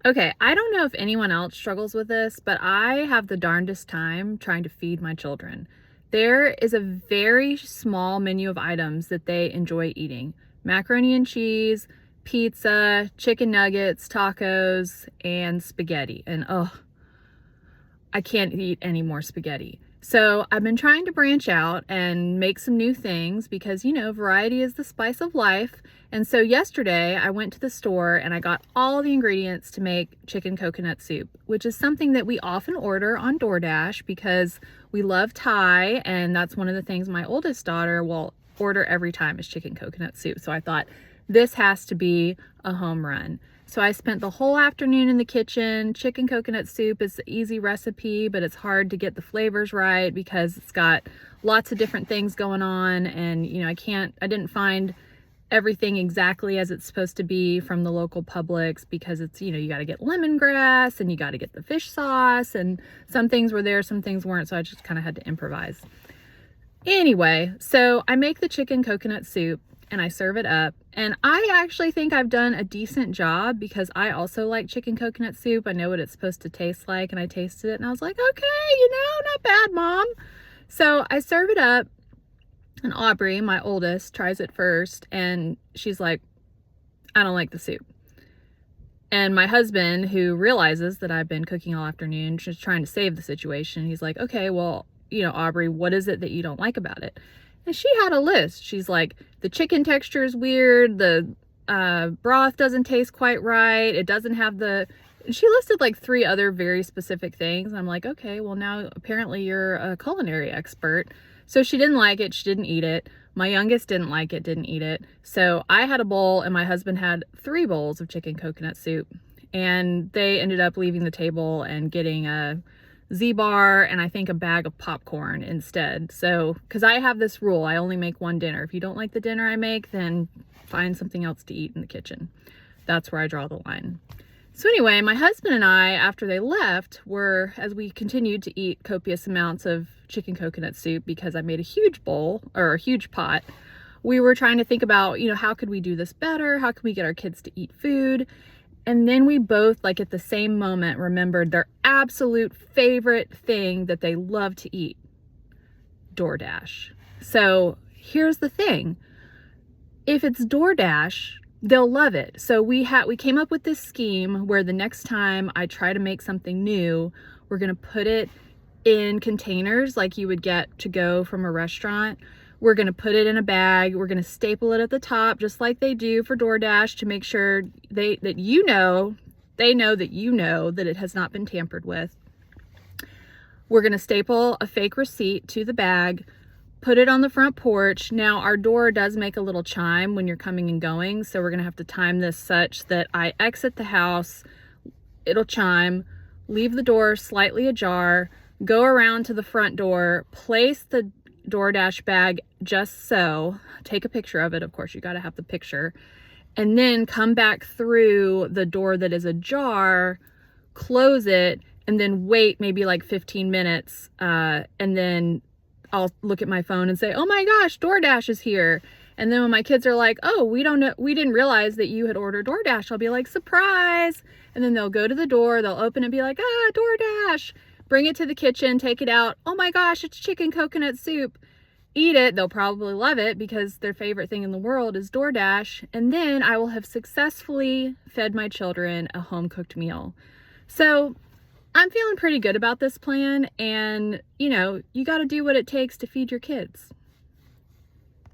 Okay, I don't know if anyone else struggles with this, but I have the darndest time trying to feed my children. There is a very small menu of items that they enjoy eating: macaroni and cheese, pizza, chicken nuggets, tacos, and spaghetti. And oh, I can't eat any more spaghetti. So I've been trying to branch out and make some new things because, variety is the spice of life. And so yesterday I went to the store and I got all the ingredients to make chicken coconut soup, which is something that we often order on DoorDash because we love Thai. And that's one of the things my oldest daughter will order every time is chicken coconut soup. So I thought this has to be a home run. So I spent the whole afternoon in the kitchen. Chicken coconut soup is an easy recipe, but it's hard to get the flavors right because it's got lots of different things going on. And, I didn't find everything exactly as it's supposed to be from the local Publix because it's, you got to get lemongrass and you got to get the fish sauce, and some things were there, some things weren't. So I just kind of had to improvise. Anyway, so I make the chicken coconut soup and I serve it up. And I actually think I've done a decent job because I also like chicken coconut soup. I know what it's supposed to taste like, and I tasted it and I was like, okay, not bad, Mom. So I serve it up, and Aubrey, my oldest, tries it first and she's like, I don't like the soup. And my husband, who realizes that I've been cooking all afternoon, just trying to save the situation, he's like, okay, well, Aubrey, what is it that you don't like about it? And she had a list. She's like, the chicken texture is weird. The broth doesn't taste quite right. It doesn't have the... And she listed like 3 other very specific things. I'm like, okay, well, now apparently you're a culinary expert. So she didn't like it. She didn't eat it. My youngest didn't like it, didn't eat it. So I had a bowl and my husband had 3 bowls of chicken coconut soup. And they ended up leaving the table and getting a Z-Bar and I think a bag of popcorn instead. So, because I have this rule, I only make one dinner. If you don't like the dinner I make, then find something else to eat in the kitchen. That's where I draw the line. So anyway, my husband and I, after they left, as we continued to eat copious amounts of chicken coconut soup because I made a huge bowl, or a huge pot, we were trying to think about, how could we do this better? How could we get our kids to eat food? And then we both, like at the same moment, remembered their absolute favorite thing that they love to eat: DoorDash. So here's the thing. If it's DoorDash, they'll love it. So we came up with this scheme where the next time I try to make something new, we're going to put it in containers like you would get to go from a restaurant. We're going to put it in a bag. We're going to staple it at the top, just like they do for DoorDash, to make sure they know that it has not been tampered with. We're going to staple a fake receipt to the bag, put it on the front porch. Now, our door does make a little chime when you're coming and going, so we're going to have to time this such that I exit the house, it'll chime, leave the door slightly ajar, go around to the front door, place the DoorDash bag just so, take a picture of it, of course you got to have the picture, and then come back through the door that is ajar, close it, and then wait maybe like 15 minutes, and then I'll look at my phone and say, oh my gosh, DoorDash is here. And then when my kids are like, oh, we didn't realize that you had ordered DoorDash, I'll be like, surprise. And then they'll go to the door, they'll open it and be like, DoorDash. Bring it to the kitchen, take it out. Oh my gosh, it's chicken coconut soup. Eat it. They'll probably love it because their favorite thing in the world is DoorDash. And then I will have successfully fed my children a home-cooked meal. So I'm feeling pretty good about this plan. And, you got to do what it takes to feed your kids.